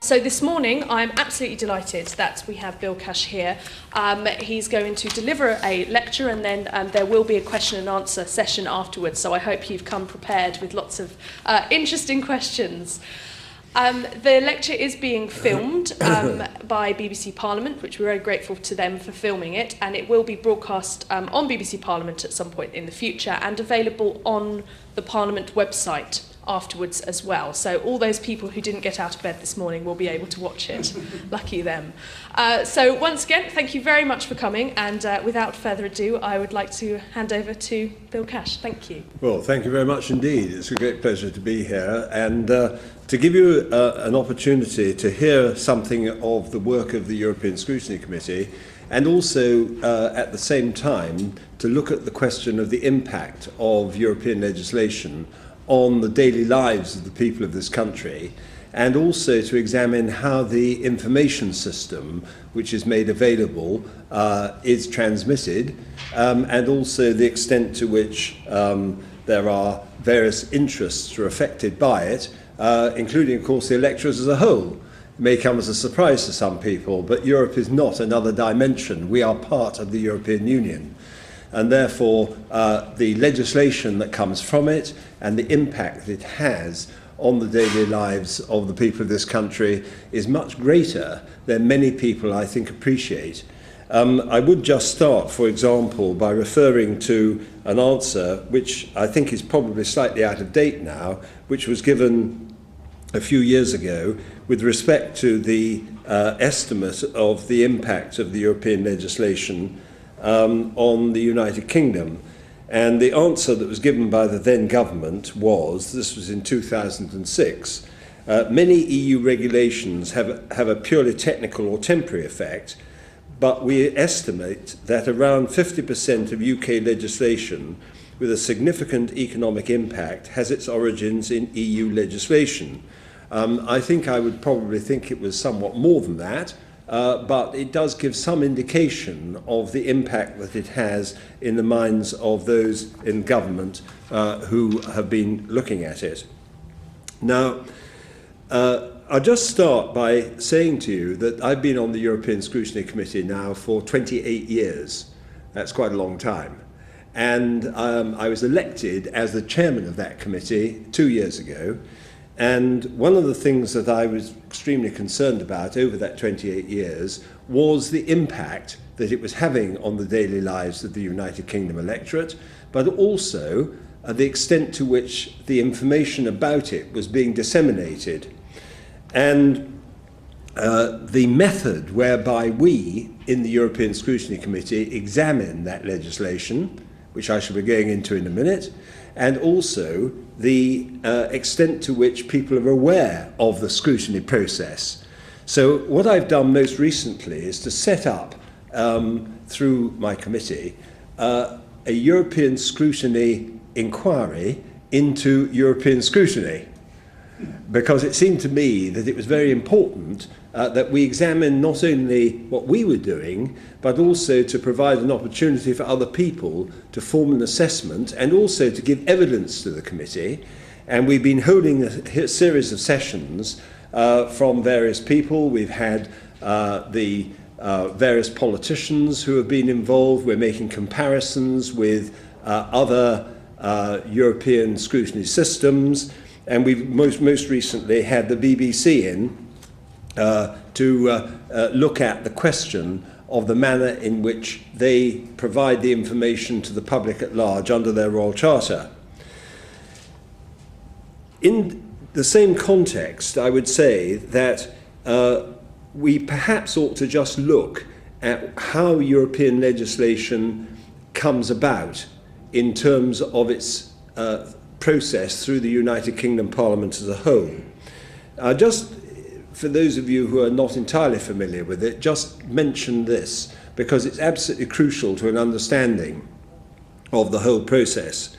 So this morning, I'm absolutely delighted that we have Bill Cash here. He's going to deliver a lecture, and then there will be a question and answer session afterwards. So I hope you've come prepared with lots of interesting questions. The lecture is being filmed by BBC Parliament, which we're very grateful to them for filming it, and it will be broadcast on BBC Parliament at some point in the future and available on the Parliament website afterwards as well. So all those people who didn't get out of bed this morning will be able to watch it. Lucky them. So once again, thank you very much for coming, and without further ado, I would like to hand over to Bill Cash. Thank you. Well, thank you very much indeed. It's a great pleasure to be here and to give you an opportunity to hear something of the work of the European Scrutiny Committee, and also at the same time to look at the question of the impact of European legislation on the daily lives of the people of this country, and also to examine how the information system which is made available is transmitted, and also the extent to which there are various interests that are affected by it, including, of course, the electorate as a whole. It may come as a surprise to some people, but Europe is not another dimension. We are part of the European Union. And therefore, the legislation that comes from it and the impact that it has on the daily lives of the people of this country is much greater than many people, I think, appreciate. I would just start, for example, by referring to an answer which I think is probably slightly out of date now, which was given a few years ago with respect to the estimate of the impact of the European legislation on the United Kingdom. And the answer that was given by the then government was, this was in 2006, many EU regulations have a purely technical or temporary effect, but we estimate that around 50% of UK legislation with a significant economic impact has its origins in EU legislation. I think I would probably think it was somewhat more than that, but it does give some indication of the impact that it has in the minds of those in government who have been looking at it. Now, I'll just start by saying to you that I've been on the European Scrutiny Committee now for 28 years. That's quite a long time. And I was elected as the chairman of that committee 2 years ago. And one of the things that I was extremely concerned about over that 28 years was the impact that it was having on the daily lives of the United Kingdom electorate, but also the extent to which the information about it was being disseminated. And the method whereby we in the European Scrutiny Committee examine that legislation, which I shall be going into in a minute, and also the extent to which people are aware of the scrutiny process. So what I've done most recently is to set up, through my committee, a European scrutiny inquiry into European scrutiny, because it seemed to me that it was very important that we examine not only what we were doing, but also to provide an opportunity for other people to form an assessment and also to give evidence to the committee. And we've been holding a series of sessions from various people. We've had the various politicians who have been involved. We're making comparisons with other European scrutiny systems. And we've most recently had the BBC in to look at the question of the manner in which they provide the information to the public at large under their Royal Charter. In the same context, I would say that we perhaps ought to just look at how European legislation comes about in terms of its process through the United Kingdom Parliament as a whole. Just for those of you who are not entirely familiar with it, just mention this because it's absolutely crucial to an understanding of the whole process.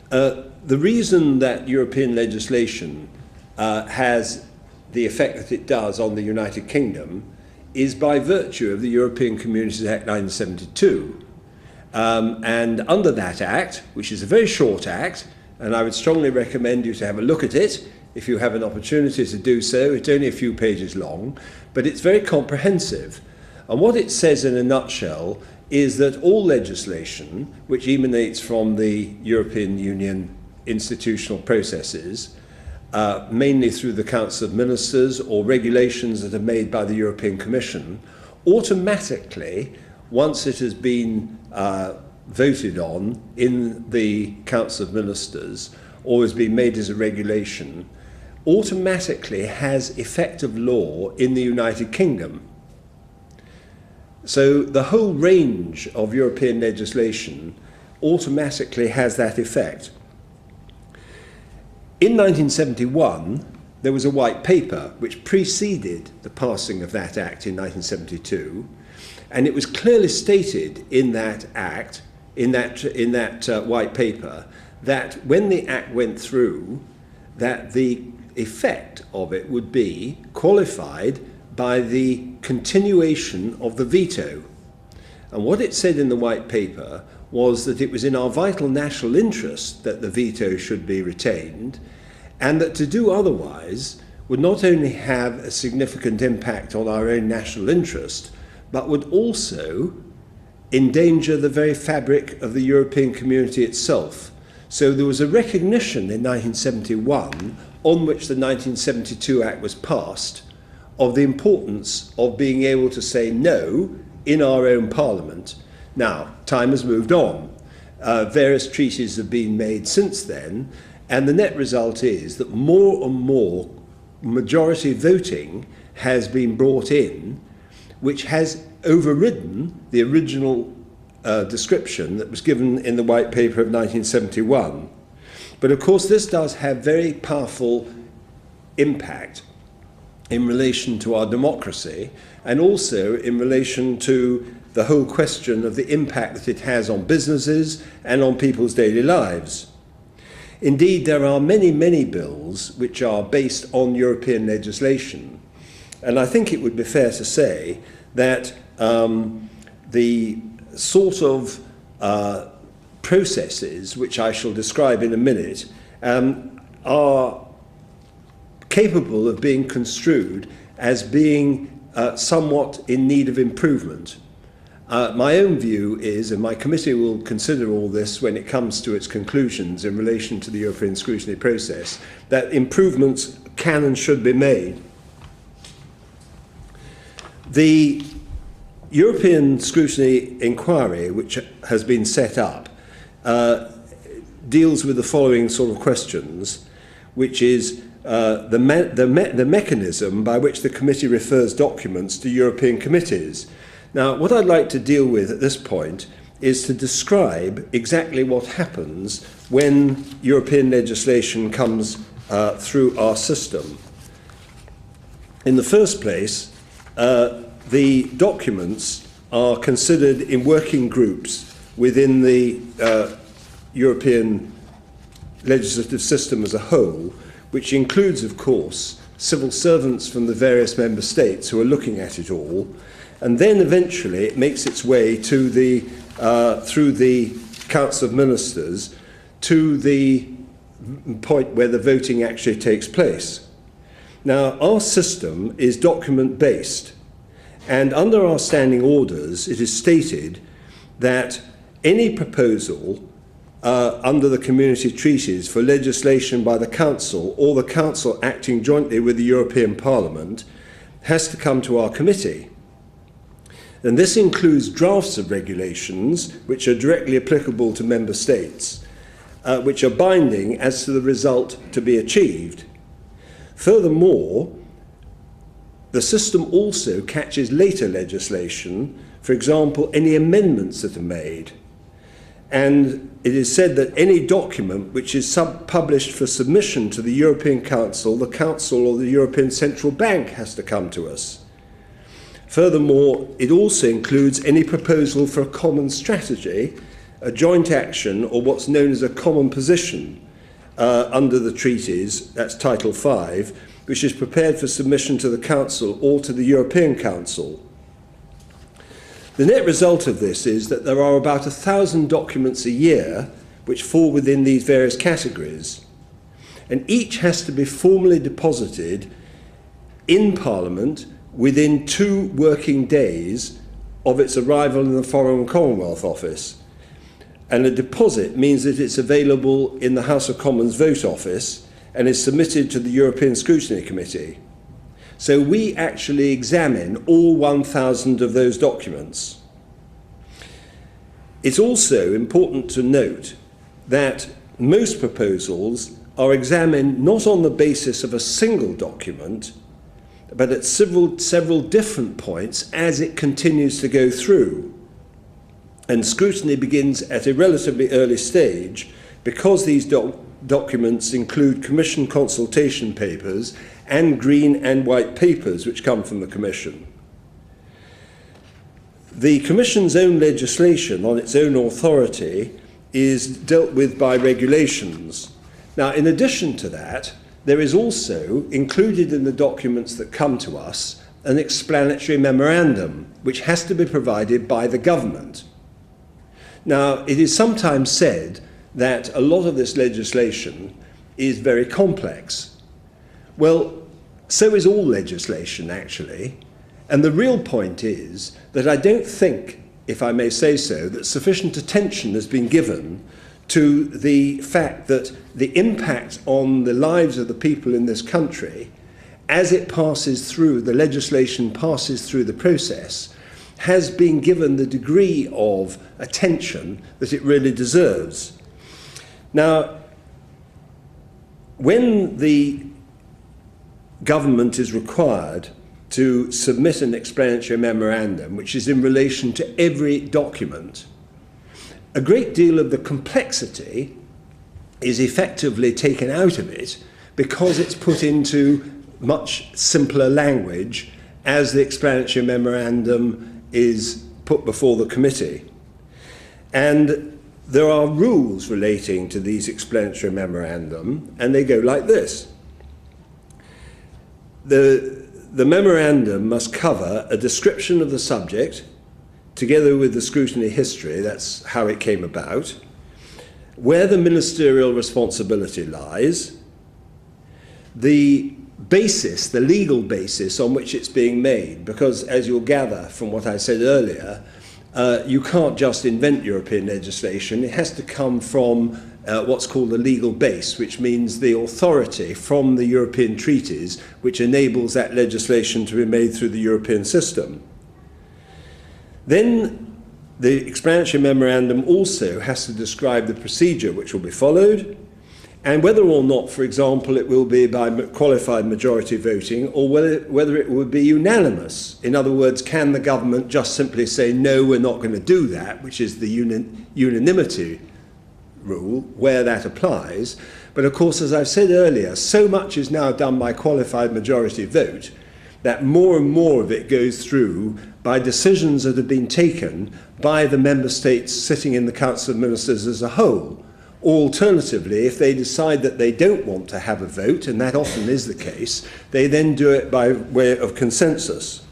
The reason that European legislation has the effect that it does on the United Kingdom is by virtue of the European Communities Act 1972. And under that act, which is a very short act, and I would strongly recommend you to have a look at it, if you have an opportunity to do so. It's only a few pages long, but it's very comprehensive. And what it says in a nutshell is that all legislation which emanates from the European Union institutional processes, mainly through the Council of Ministers or regulations that are made by the European Commission, automatically, once it has been voted on in the Council of Ministers or has been made as a regulation, automatically has effect of law in the United Kingdom. So the whole range of European legislation automatically has that effect. In 1971, there was a white paper which preceded the passing of that Act in 1972, and it was clearly stated in that Act, in that white paper, that when the Act went through, that the effect of it would be qualified by the continuation of the veto. And what it said in the white paper was that it was in our vital national interest that the veto should be retained, and that to do otherwise would not only have a significant impact on our own national interest, but would also endanger the very fabric of the European community itself. So there was a recognition in 1971, on which the 1972 Act was passed, of the importance of being able to say no in our own Parliament. Now, time has moved on. Various treaties have been made since then, and the net result is that more and more majority voting has been brought in, which has overridden the original description that was given in the White Paper of 1971. But of course, this does have very powerful impact in relation to our democracy, and also in relation to the whole question of the impact that it has on businesses and on people's daily lives. Indeed, there are many, many bills which are based on European legislation, and I think it would be fair to say that the sort of processes which I shall describe in a minute are capable of being construed as being somewhat in need of improvement. My own view is, and my committee will consider all this when it comes to its conclusions in relation to the European scrutiny process, that improvements can and should be made. The European Scrutiny Inquiry, which has been set up, deals with the following sort of questions, which is the mechanism by which the committee refers documents to European committees. Now, what I'd like to deal with at this point is to describe exactly what happens when European legislation comes through our system. In the first place, the documents are considered in working groups within the European legislative system as a whole, which includes, of course, civil servants from the various member states who are looking at it all, and then eventually it makes its way to the, through the Council of Ministers to the point where the voting actually takes place. Now, our system is document-based, and under our standing orders it is stated that any proposal under the community treaties for legislation by the Council or the Council acting jointly with the European Parliament has to come to our committee. And this includes drafts of regulations which are directly applicable to member states, which are binding as to the result to be achieved. Furthermore, the system also catches later legislation, for example, any amendments that are made. And it is said that any document which is published for submission to the European Council, the Council or the European Central Bank has to come to us. Furthermore, it also includes any proposal for a common strategy, a joint action, or what's known as a common position under the treaties, that's Title V, which is prepared for submission to the Council or to the European Council. The net result of this is that there are about 1,000 documents a year which fall within these various categories. and each has to be formally deposited in Parliament within 2 working days of its arrival in the Foreign and Commonwealth Office. And a deposit means that it's available in the House of Commons Vote Office and is submitted to the European Scrutiny Committee. So we actually examine all 1,000 of those documents. It's also important to note that most proposals are examined not on the basis of a single document, but at several different points as it continues to go through. And scrutiny begins at a relatively early stage because these documents include Commission consultation papers and green and white papers which come from the Commission. The Commission's own legislation on its own authority is dealt with by regulations. Now, in addition to that, there is also included in the documents that come to us an explanatory memorandum which has to be provided by the government. Now, it is sometimes said that a lot of this legislation is very complex. Well, so is all legislation, actually. And the real point is that I don't think, if I may say so, that sufficient attention has been given to the fact that the impact on the lives of the people in this country, as it passes through, the legislation passes through the process, has been given the degree of attention that it really deserves. Now, when the government is required to submit an explanatory memorandum, which is in relation to every document, a great deal of the complexity is effectively taken out of it because it's put into much simpler language as the explanatory memorandum is put before the committee. And there are rules relating to these explanatory memorandum, and they go like this. The memorandum must cover a description of the subject, together with the scrutiny history, that's how it came about, where the ministerial responsibility lies, the basis, the legal basis on which it's being made, because as you'll gather from what I said earlier, you can't just invent European legislation. It has to come from what's called a legal base, which means the authority from the European treaties which enables that legislation to be made through the European system. Then the explanatory memorandum also has to describe the procedure which will be followed, and whether or not, for example, it will be by qualified majority voting or whether it will be unanimous. In other words, can the government just simply say, no, we're not going to do that, which is the unanimity rule, where that applies. But of course, as I've said earlier, so much is now done by qualified majority vote that more and more of it goes through by decisions that have been taken by the member states sitting in the Council of Ministers as a whole. Alternatively, if they decide that they don't want to have a vote, and that often is the case, they then do it by way of consensus.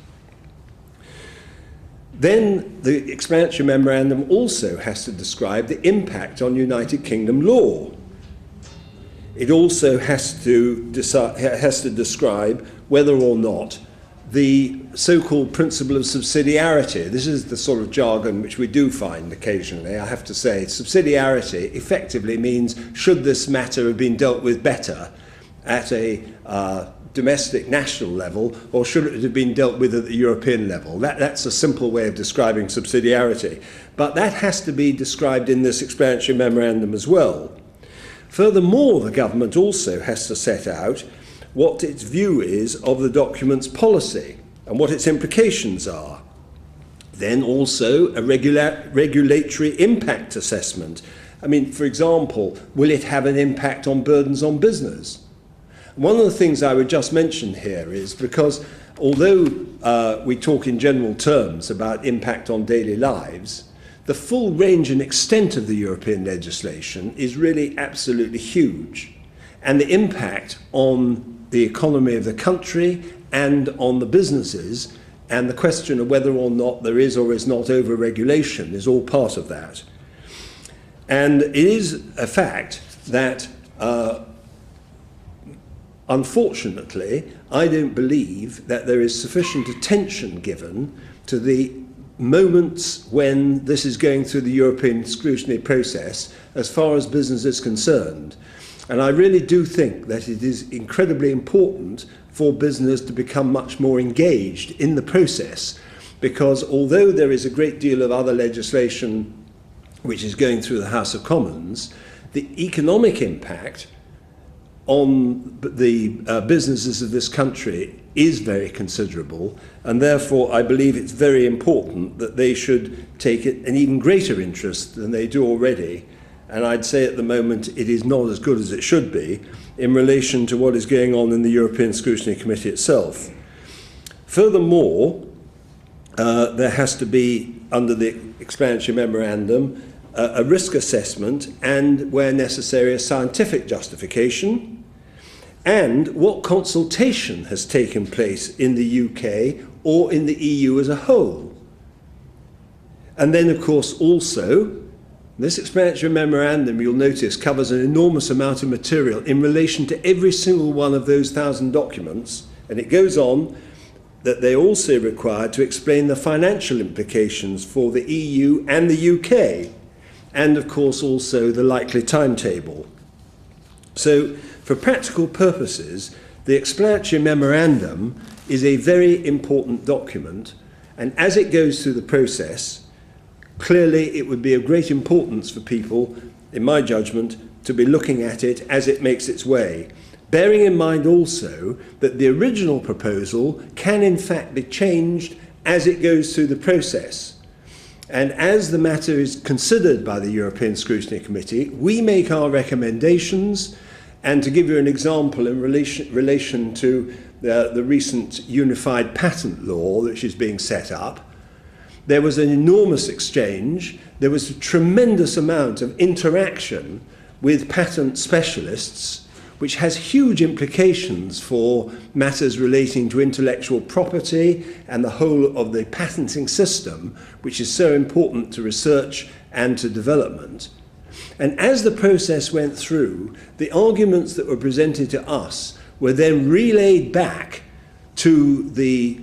Then the explanatory memorandum also has to describe the impact on United Kingdom law. It also has to describe whether or not the so-called principle of subsidiarity, this is the sort of jargon which we do find occasionally, I have to say. Subsidiarity effectively means, should this matter have been dealt with better at a domestic national level, or should it have been dealt with at the European level? That's a simple way of describing subsidiarity. But that has to be described in this explanatory memorandum as well. Furthermore, the government also has to set out what its view is of the document's policy and what its implications are. Then also a regulatory impact assessment. I mean, for example, will it have an impact on burdens on business? One of the things I would just mention here is because although we talk in general terms about impact on daily lives, the full range and extent of the European legislation is really absolutely huge. And the impact on the economy of the country and on the businesses, and the question of whether or not there is or is not over-regulation is all part of that. And it is a fact that Unfortunately, I don't believe that there is sufficient attention given to the moments when this is going through the European scrutiny process as far as business is concerned. And I really do think that it is incredibly important for business to become much more engaged in the process, because although there is a great deal of other legislation which is going through the House of Commons, the economic impact on the businesses of this country is very considerable, and therefore I believe it's very important that they should take an even greater interest than they do already. And I'd say at the moment it is not as good as it should be in relation to what is going on in the European Scrutiny Committee itself. Furthermore, there has to be, under the explanatory memorandum, a risk assessment and, where necessary, a scientific justification, and what consultation has taken place in the UK or in the EU as a whole. And then, of course, also, this explanatory memorandum, you'll notice, covers an enormous amount of material in relation to every single one of those 1,000 documents, and it goes on that they're also required to explain the financial implications for the EU and the UK, and of course also the likely timetable. So, for practical purposes, the explanatory memorandum is a very important document, and as it goes through the process, clearly it would be of great importance for people, in my judgment, to be looking at it as it makes its way, bearing in mind also that the original proposal can in fact be changed as it goes through the process. And as the matter is considered by the European Scrutiny Committee, we make our recommendations. And to give you an example in relation to the recent unified patent law which is being set up, there was an enormous exchange, there was a tremendous amount of interaction with patent specialists, which has huge implications for matters relating to intellectual property and the whole of the patenting system, which is so important to research and to development. And as the process went through, the arguments that were presented to us were then relayed back to the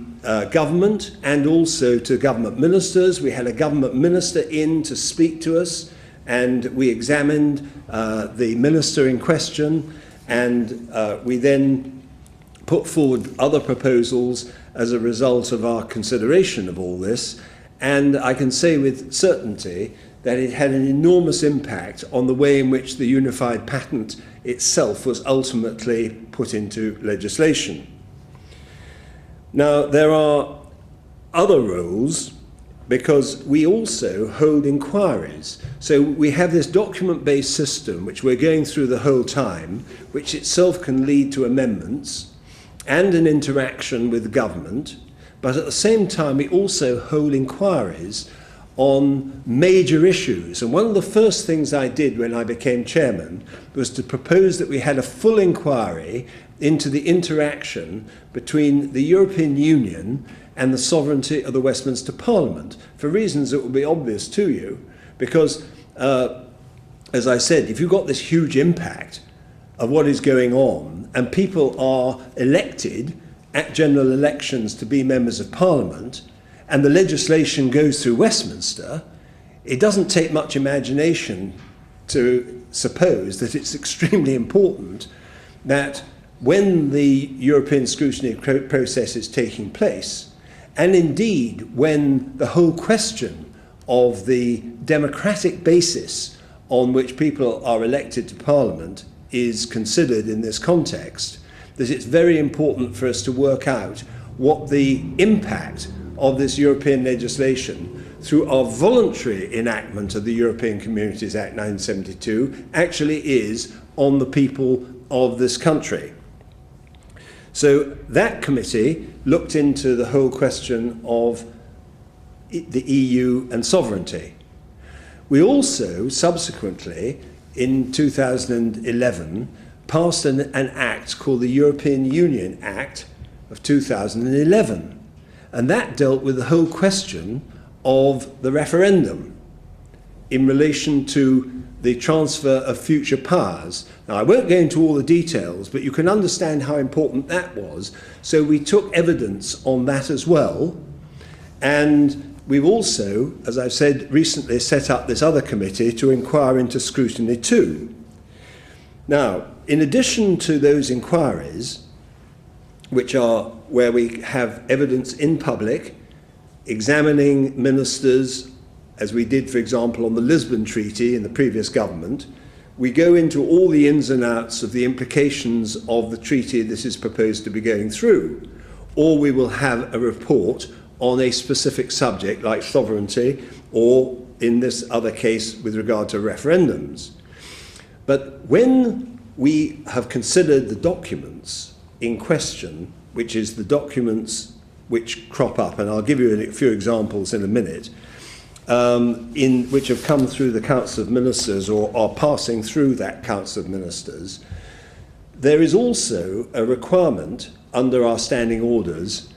government and also to government ministers. We had a government minister in to speak to us, and we examined the minister in question, and we then put forward other proposals as a result of our consideration of all this. And I can say with certainty that it had an enormous impact on the way in which the unified patent itself was ultimately put into legislation. Now, there are other roles because we also hold inquiries. So we have this document-based system which we're going through the whole time, which itself can lead to amendments and an interaction with the government, but at the same time we also hold inquiries on major issues. And one of the first things I did when I became chairman was to propose that we had a full inquiry into the interaction between the European Union and the sovereignty of the Westminster Parliament, for reasons that will be obvious to you, because, as I said, if you've got this huge impact of what is going on, and people are elected at general elections to be members of Parliament, and the legislation goes through Westminster, it doesn't take much imagination to suppose that it's extremely important that when the European scrutiny process is taking place, and indeed when the whole question of the democratic basis on which people are elected to Parliament is considered in this context, that it's very important for us to work out what the impact of this European legislation through our voluntary enactment of the European Communities Act 1972 actually is on the people of this country. So that committee looked into the whole question of the EU and sovereignty. We also subsequently, in 2011, passed an act called the European Union Act of 2011. And that dealt with the whole question of the referendum in relation to the transfer of future powers. Now, I won't go into all the details, but you can understand how important that was. So we took evidence on that as well. And we've also, as I've said, recently set up this other committee to inquire into scrutiny too. Now, in addition to those inquiries, which are where we have evidence in public, examining ministers, as we did, for example, on the Lisbon Treaty in the previous government, we go into all the ins and outs of the implications of the treaty this is proposed to be going through. Or we will have a report on a specific subject like sovereignty, or in this other case with regard to referendums. But when we have considered the documents in question, which is the documents which crop up, and I'll give you a few examples in a minute, which have come through the Council of Ministers or are passing through that Council of Ministers, there is also a requirement under our standing orders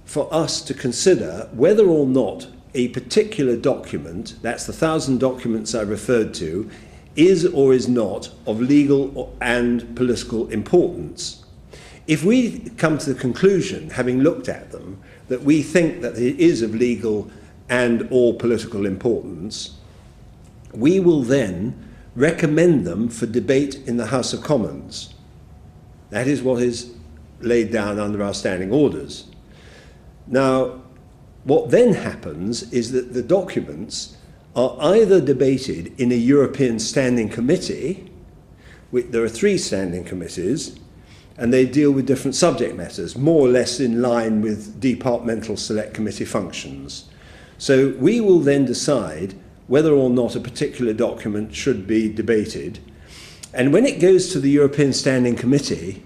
for us to consider whether or not a particular document, that's the 1,000 documents I referred to, is or is not of legal and political importance. If we come to the conclusion, having looked at them, that we think that it is of legal and or political importance, we will then recommend them for debate in the House of Commons. That is what is laid down under our standing orders. Now, what then happens is that the documents are either debated in a European Standing Committee, there are 3 standing committees, and they deal with different subject matters, more or less in line with departmental select committee functions. So we will then decide whether or not a particular document should be debated. And when it goes to the European Standing Committee,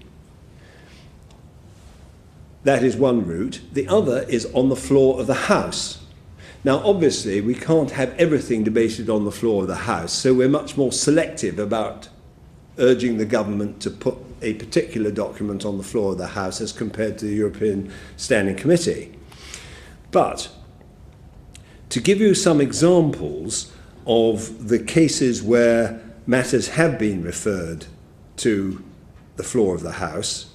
that is one route. The other is on the floor of the House. Now, obviously, we can't have everything debated on the floor of the House, so we're much more selective about urging the government to put a particular document on the floor of the House as compared to the European Standing Committee. But to give you some examples of the cases where matters have been referred to the floor of the House,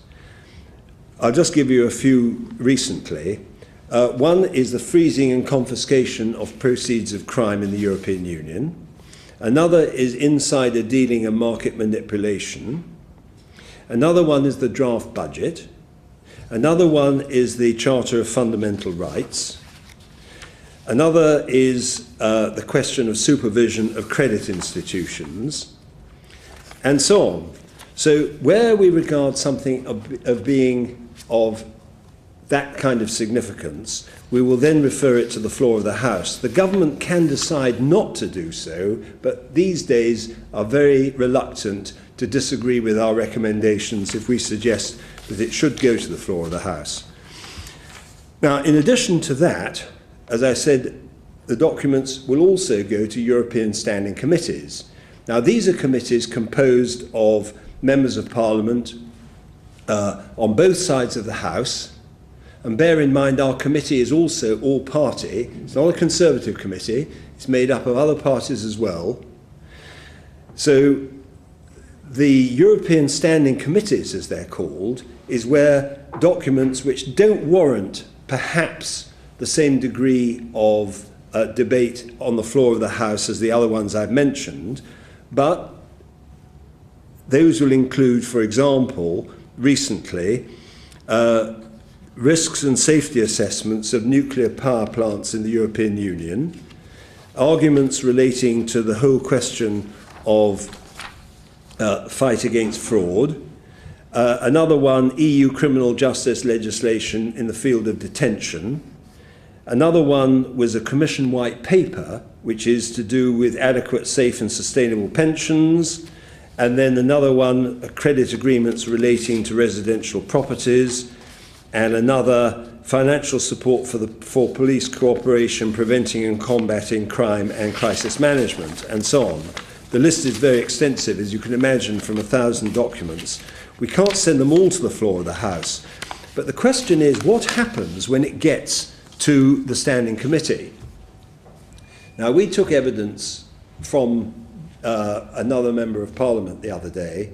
I'll just give you a few recently. One is the freezing and confiscation of proceeds of crime in the European Union. Another is insider dealing and market manipulation. Another one is the draft budget. Another one is the Charter of Fundamental Rights. Another is the question of supervision of credit institutions, and so on. So where we regard something of being of that kind of significance, we will then refer it to the floor of the House. The government can decide not to do so, but these days are very reluctant to disagree with our recommendations if we suggest that it should go to the floor of the House. Now, in addition to that, as I said, the documents will also go to European Standing Committees. Now, these are committees composed of members of Parliament on both sides of the House. And bear in mind, our committee is also all-party. It's not a Conservative committee. It's made up of other parties as well. So the European Standing Committees, as they're called, is where documents which don't warrant perhaps the same degree of debate on the floor of the House as the other ones I've mentioned, but those will include, for example, recently, risks and safety assessments of nuclear power plants in the European Union, arguments relating to the whole question of fight against fraud, another one, EU criminal justice legislation in the field of detention. Another one was a Commission white paper, which is to do with adequate, safe and sustainable pensions. And then another one, credit agreements relating to residential properties. And another, financial support for police cooperation, preventing and combating crime and crisis management, and so on. The list is very extensive, as you can imagine, from 1,000 documents. We can't send them all to the floor of the House. But the question is, what happens when it gets to the Standing Committee? Now, we took evidence from another member of Parliament the other day,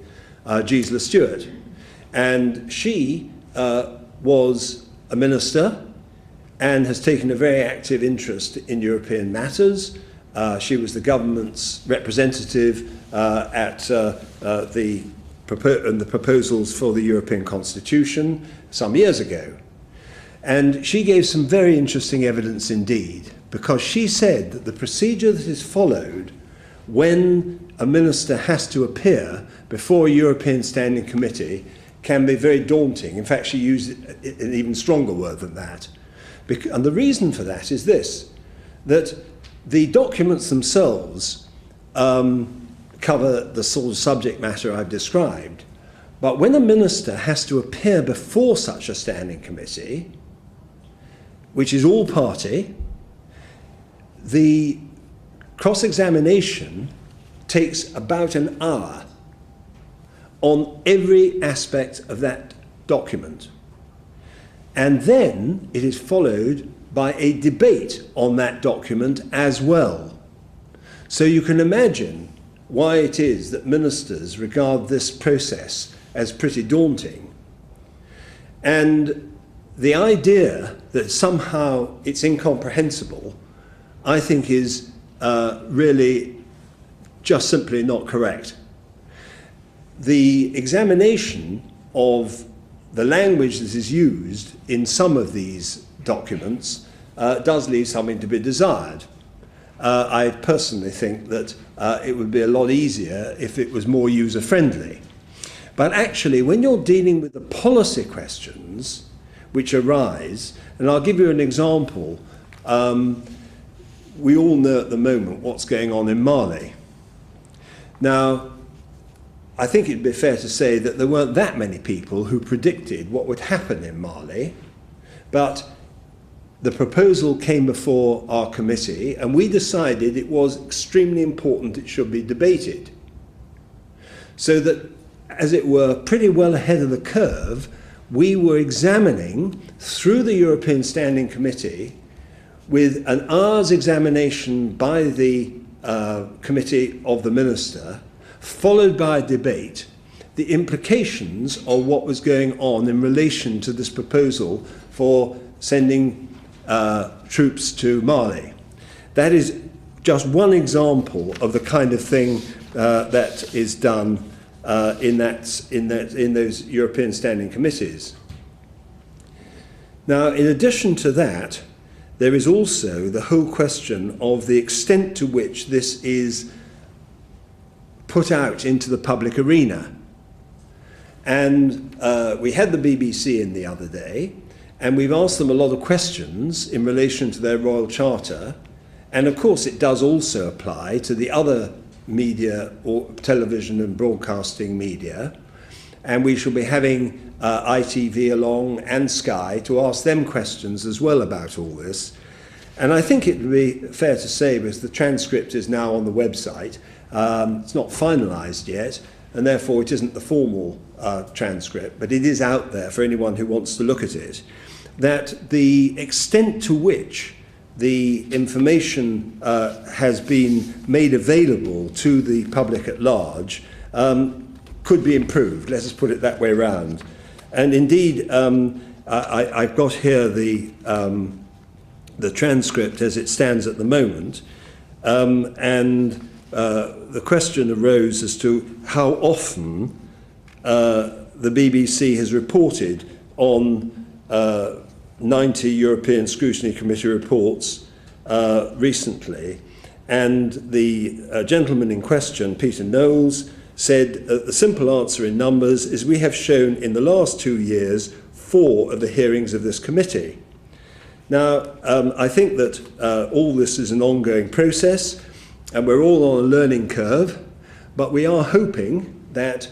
Gisela Stewart. And she was a minister and has taken a very active interest in European matters. She was the government's representative at the proposals for the European Constitution some years ago. And she gave some very interesting evidence indeed, because she said that the procedure that is followed when a minister has to appear before a European Standing Committee can be very daunting. In fact, she used an even stronger word than that. And the reason for that is this, that the documents themselves cover the sort of subject matter I've described, but when a minister has to appear before such a standing committee, which is all party, the cross-examination takes about an hour on every aspect of that document. And then it is followed by a debate on that document as well. So you can imagine why it is that ministers regard this process as pretty daunting. And the idea that somehow it's incomprehensible, I think, is really just simply not correct. The examination of the language that is used in some of these documents does leave something to be desired. I personally think that it would be a lot easier if it was more user-friendly. But actually, when you're dealing with the policy questions which arise, and I'll give you an example. We all know at the moment what's going on in Mali. Now, I think it'd be fair to say that there weren't that many people who predicted what would happen in Mali, but the proposal came before our committee and we decided it was extremely important it should be debated. So that, as it were, pretty well ahead of the curve, we were examining through the European Standing Committee, with an hour's examination by the committee of the minister, followed by a debate, the implications of what was going on in relation to this proposal for sending troops to Mali. That is just one example of the kind of thing that is done in those European Standing Committees. Now, in addition to that, there is also the whole question of the extent to which this is put out into the public arena. And we had the BBC in the other day, and we've asked them a lot of questions in relation to their Royal Charter. And of course, it does also apply to the other media, or television and broadcasting media. And we shall be having ITV along and Sky to ask them questions as well about all this. And I think it would be fair to say, because the transcript is now on the website, it's not finalised yet, and therefore it isn't the formal transcript, but it is out there for anyone who wants to look at it, that the extent to which the information has been made available to the public at large could be improved. Let us put it that way around. And indeed, I've got here the transcript as it stands at the moment, and the question arose as to how often the BBC has reported on 90 European Scrutiny Committee reports recently, and the gentleman in question, Peter Knowles, said the simple answer in numbers is we have shown in the last 2 years 4 of the hearings of this committee. Now, I think that all this is an ongoing process, and we're all on a learning curve, but we are hoping that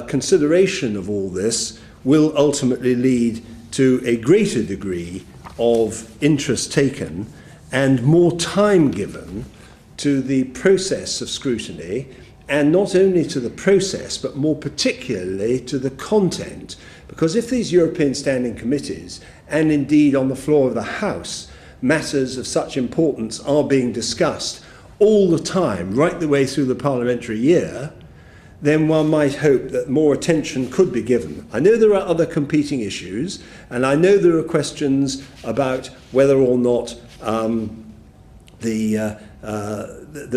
consideration of all this will ultimately lead to a greater degree of interest taken and more time given to the process of scrutiny, and not only to the process, but more particularly to the content. Because if these European Standing Committees, and indeed on the floor of the House, matters of such importance are being discussed all the time, right the way through the parliamentary year, then one might hope that more attention could be given. I know there are other competing issues, and I know there are questions about whether or not there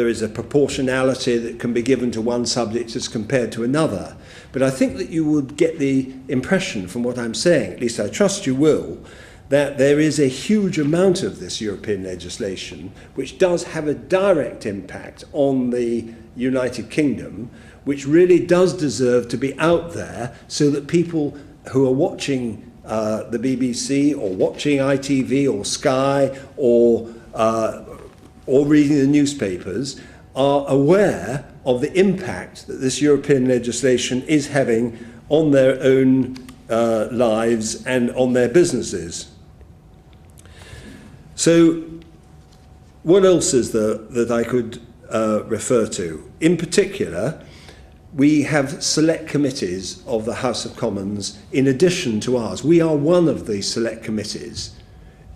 is a proportionality that can be given to one subject as compared to another. But I think that you would get the impression from what I'm saying, at least I trust you will, that there is a huge amount of this European legislation which does have a direct impact on the United Kingdom, which really does deserve to be out there so that people who are watching the BBC or watching ITV or Sky or reading the newspapers are aware of the impact that this European legislation is having on their own lives and on their businesses. So what else is there that I could refer to? In particular, we have select committees of the House of Commons in addition to ours. We are one of the select committees.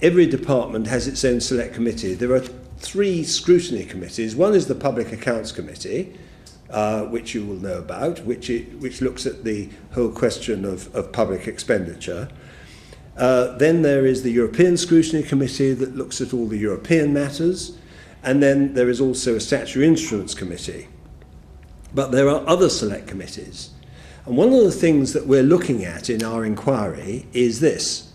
Every department has its own select committee. There are 3 scrutiny committees. One is the Public Accounts Committee, which you will know about, which looks at the whole question of public expenditure. Then there is the European Scrutiny Committee that looks at all the European matters. And then there is also a Statutory Instruments Committee. But there are other select committees. And one of the things that we're looking at in our inquiry is this.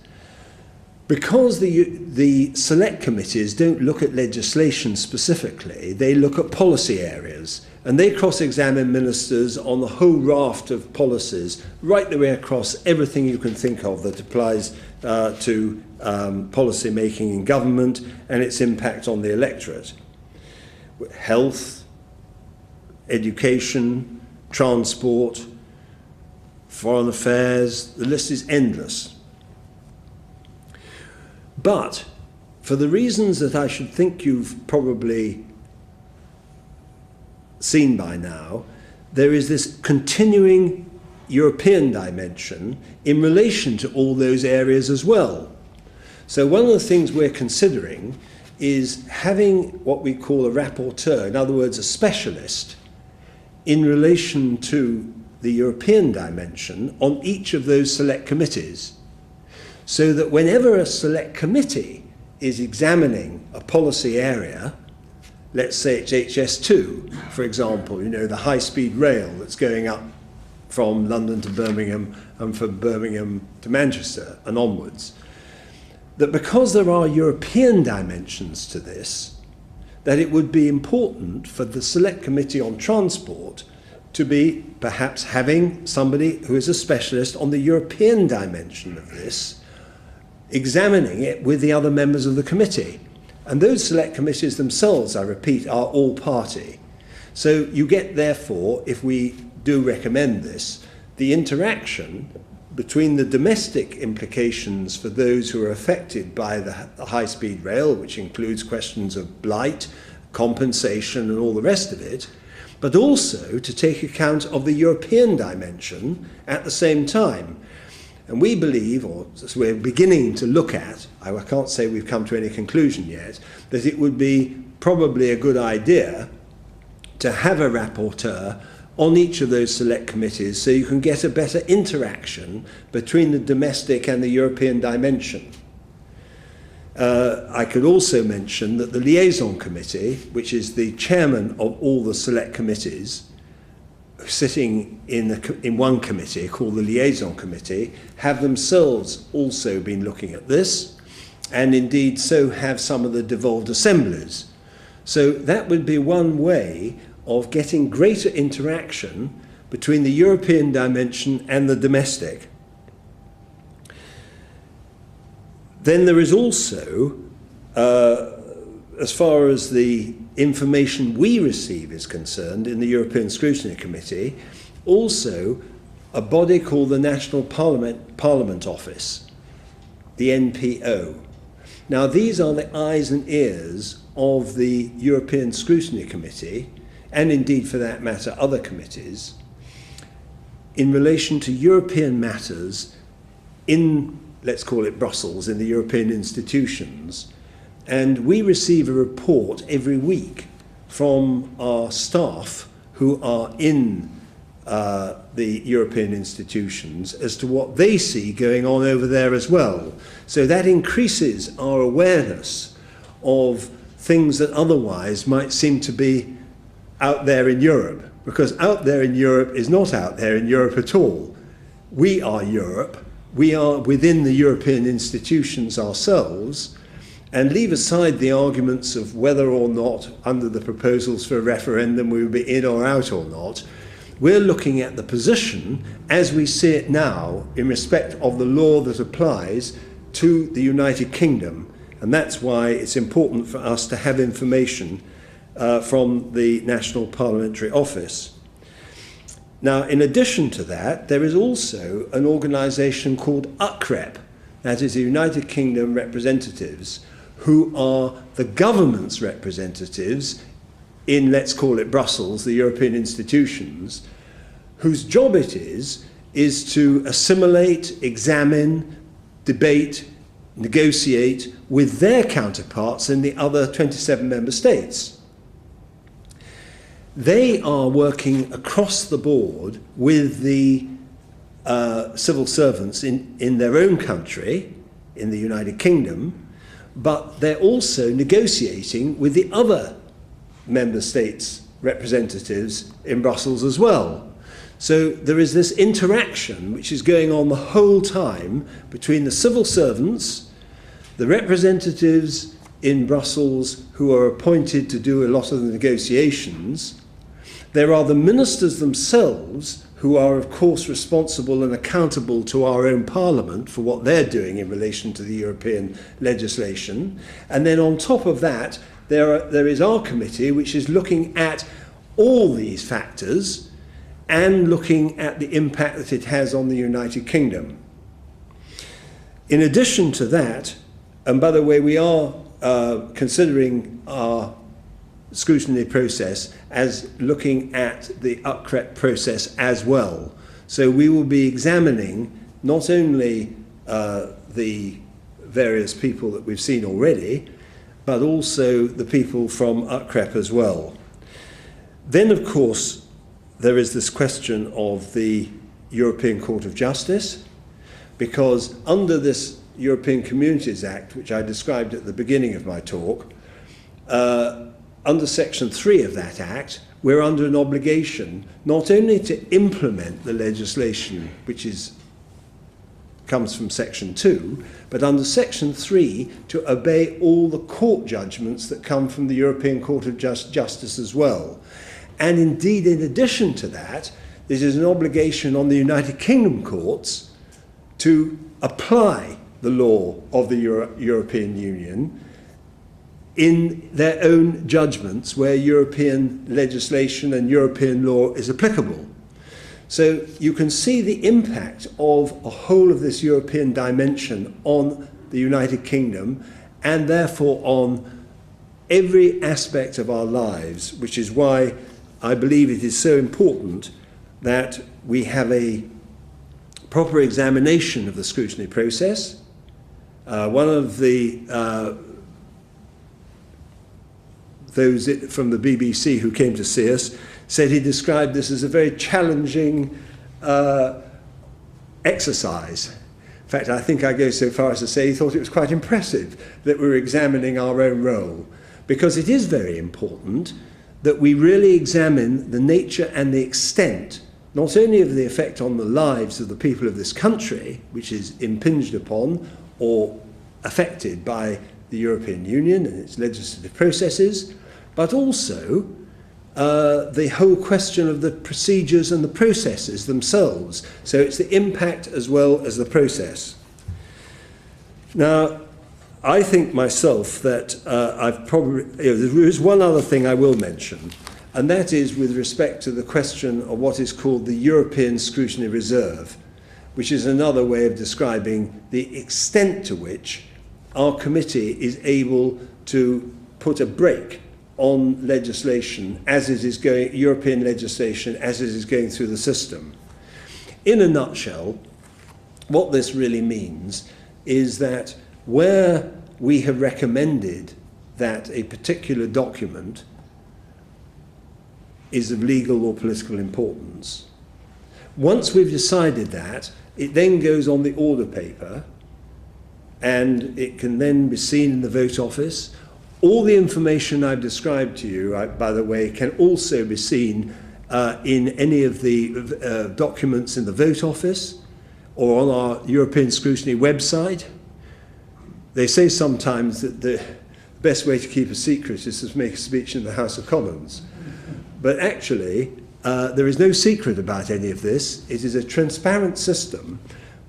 Because the select committees don't look at legislation specifically, they look at policy areas. And they cross-examine ministers on the whole raft of policies, right the way across everything you can think of that applies to policy making in government and its impact on the electorate. Health, education, transport, foreign affairs, the list is endless. But for the reasons that I should think you've probably seen by now, there is this continuing European dimension in relation to all those areas as well. So one of the things we're considering is having what we call a rapporteur, in other words, a specialist, in relation to the European dimension on each of those select committees, so that whenever a select committee is examining a policy area, let's say it's HS2, for example, you know, the high-speed rail that's going up from London to Birmingham and from Birmingham to Manchester and onwards, that because there are European dimensions to this, that it would be important for the Select Committee on Transport to be perhaps having somebody who is a specialist on the European dimension of this, examining it with the other members of the committee. And those select committees themselves, I repeat, are all party. So you get, therefore, if we do recommend this, the interaction between the domestic implications for those who are affected by the high-speed rail, which includes questions of blight, compensation and all the rest of it, but also to take account of the European dimension at the same time. And we believe, or as we're beginning to look at, I can't say we've come to any conclusion yet, that it would be probably a good idea to have a rapporteur on each of those select committees so you can get a better interaction between the domestic and the European dimension. I could also mention that the Liaison Committee, which is the chairman of all the select committees, sitting in one committee called the Liaison Committee, have themselves also been looking at this, and indeed so have some of the devolved assemblies. So that would be one way of getting greater interaction between the European dimension and the domestic. Then there is also, as far as the information we receive is concerned in the European Scrutiny Committee, also a body called the National Parliament Office, the NPO. Now these are the eyes and ears of the European Scrutiny Committee, and indeed for that matter other committees, in relation to European matters in, let's call it Brussels, in the European institutions. And we receive a report every week from our staff who are in the European institutions as to what they see going on over there as well. So that increases our awareness of things that otherwise might seem to be out there in Europe, because out there in Europe is not out there in Europe at all. We are Europe. We are within the European institutions ourselves, and leave aside the arguments of whether or not, under the proposals for a referendum, we will be in or out or not. We're looking at the position as we see it now in respect of the law that applies to the United Kingdom. And that's why it's important for us to have information from the National Parliamentary Office. Now, in addition to that, there is also an organisation called UKREP, that is the United Kingdom Representatives, who are the government's representatives in, let's call it Brussels, the European institutions, whose job it is to assimilate, examine, debate, negotiate with their counterparts in the other 27 member states. They are working across the board with the civil servants in their own country, in the United Kingdom, but they're also negotiating with the other member states' representatives in Brussels as well. So there is this interaction which is going on the whole time between the civil servants, the representatives in Brussels who are appointed to do a lot of the negotiations. There are the ministers themselves who are of course responsible and accountable to our own parliament for what they're doing in relation to the European legislation. And then on top of that, there is our committee which is looking at all these factors and looking at the impact that it has on the United Kingdom. In addition to that, and by the way, we are considering our scrutiny process as looking at the UKREP process as well. So we will be examining not only the various people that we've seen already, but also the people from UKREP as well. Then, of course, there is this question of the European Court of Justice, because under this European Communities Act, which I described at the beginning of my talk, under Section 3 of that Act, we're under an obligation not only to implement the legislation which comes from Section 2, but under Section 3 to obey all the court judgments that come from the European Court of Justice as well. And indeed, in addition to that, there is an obligation on the United Kingdom courts to apply the law of the European Union in their own judgments where European legislation and European law is applicable. So you can see the impact of a whole of this European dimension on the United Kingdom and therefore on every aspect of our lives, which is why I believe it is so important that we have a proper examination of the scrutiny process. One of those from the BBC who came to see us said he described this as a very challenging exercise. In fact, I think I go so far as to say he thought it was quite impressive that we were examining our own role, because it is very important that we really examine the nature and the extent, not only of the effect on the lives of the people of this country, which is impinged upon or affected by the European Union and its legislative processes, but also the whole question of the procedures and the processes themselves. So it's the impact as well as the process. Now, I think myself that there is one other thing I will mention, and that is with respect to the question of what is called the European Scrutiny Reserve, which is another way of describing the extent to which our committee is able to put a brake on legislation as it is going, European legislation as it is going through the system. In a nutshell, what this really means is that where we have recommended that a particular document is of legal or political importance. Once we've decided that, it then goes on the order paper, and it can then be seen in the vote office. All the information I've described to you, by the way, can also be seen in any of the documents in the vote office or on our European Scrutiny website. They say sometimes that the best way to keep a secret is to make a speech in the House of Commons. But actually, there is no secret about any of this. It is a transparent system,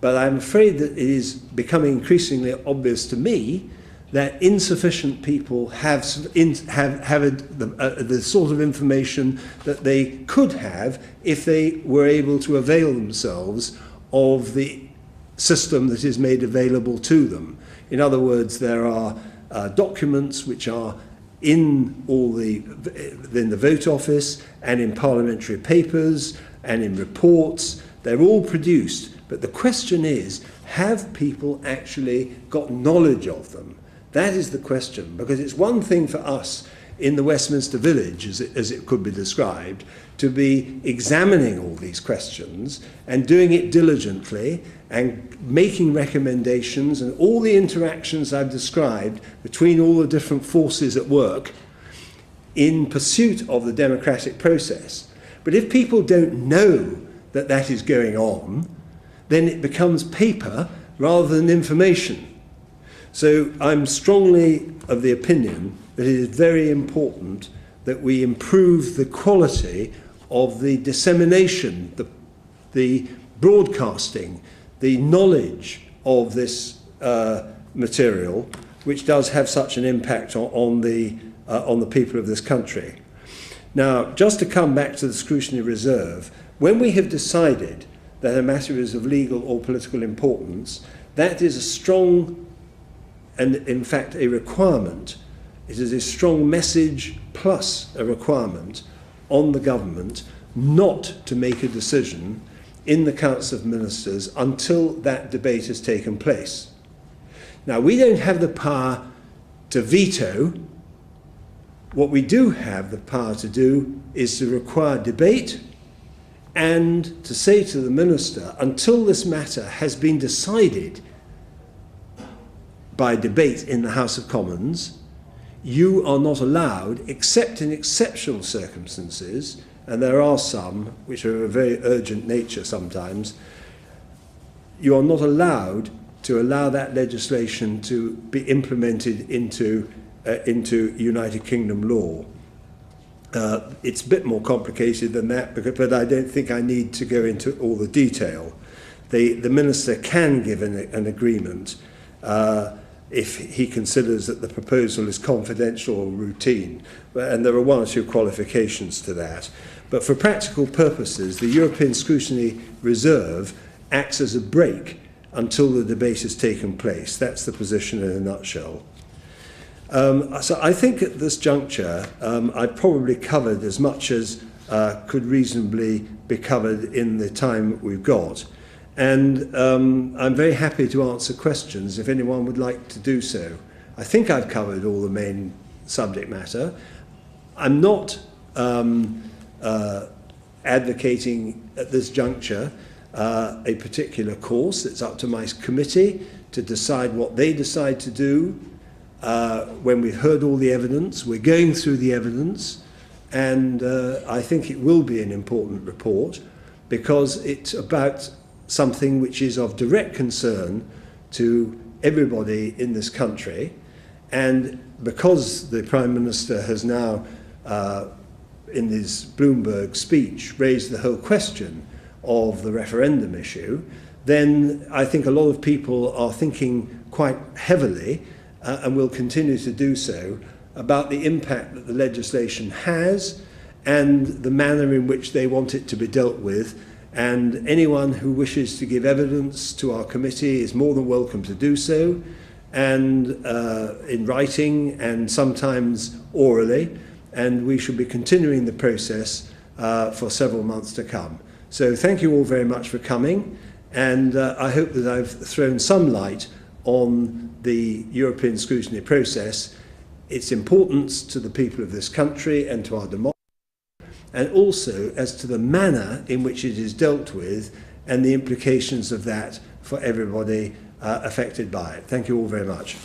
but I'm afraid that it is becoming increasingly obvious to me that insufficient people have the sort of information that they could have if they were able to avail themselves of the system that is made available to them. In other words, there are documents which are in the vote office and in parliamentary papers and in reports. They're all produced, but the question is, have people actually got knowledge of them? That is the question, because it's one thing for us in the Westminster Village, as it could be described, to be examining all these questions and doing it diligently and making recommendations, and all the interactions I've described between all the different forces at work in pursuit of the democratic process. But if people don't know that that is going on, then it becomes paper rather than information. So I'm strongly of the opinion that it is very important that we improve the quality of the dissemination, the broadcasting, the knowledge of this material, which does have such an impact on the people of this country. Now, just to come back to the scrutiny reserve, when we have decided that a matter is of legal or political importance, that is a strong and, in fact, a requirement. It is a strong message plus a requirement on the government not to make a decision in the Council of Ministers until that debate has taken place. Now, we don't have the power to veto. What we do have the power to do is to require debate and to say to the Minister, until this matter has been decided by debate in the House of Commons, you are not allowed, except in exceptional circumstances, and there are some which are of a very urgent nature sometimes, you are not allowed to allow that legislation to be implemented into United Kingdom law. It's a bit more complicated than that, but I don't think I need to go into all the detail. The Minister can give an agreement if he considers that the proposal is confidential or routine, and there are one or two qualifications to that. But for practical purposes, the European Scrutiny Reserve acts as a brake until the debate has taken place. That's the position in a nutshell. So I think at this juncture, I've probably covered as much as could reasonably be covered in the time we've got. And I'm very happy to answer questions if anyone would like to do so. I think I've covered all the main subject matter. I'm not advocating at this juncture a particular course. It's up to my committee to decide what they decide to do when we've heard all the evidence. We're going through the evidence, and I think it will be an important report because it's about something which is of direct concern to everybody in this country. And because the Prime Minister has now, in his Bloomberg speech, raised the whole question of the referendum issue, then I think a lot of people are thinking quite heavily, and will continue to do so, about the impact that the legislation has and the manner in which they want it to be dealt with. And anyone who wishes to give evidence to our committee is more than welcome to do so, and in writing and sometimes orally, and we should be continuing the process for several months to come. So thank you all very much for coming, and I hope that I've thrown some light on the European scrutiny process, its importance to the people of this country and to our democracy, and also as to the manner in which it is dealt with and the implications of that for everybody affected by it. Thank you all very much.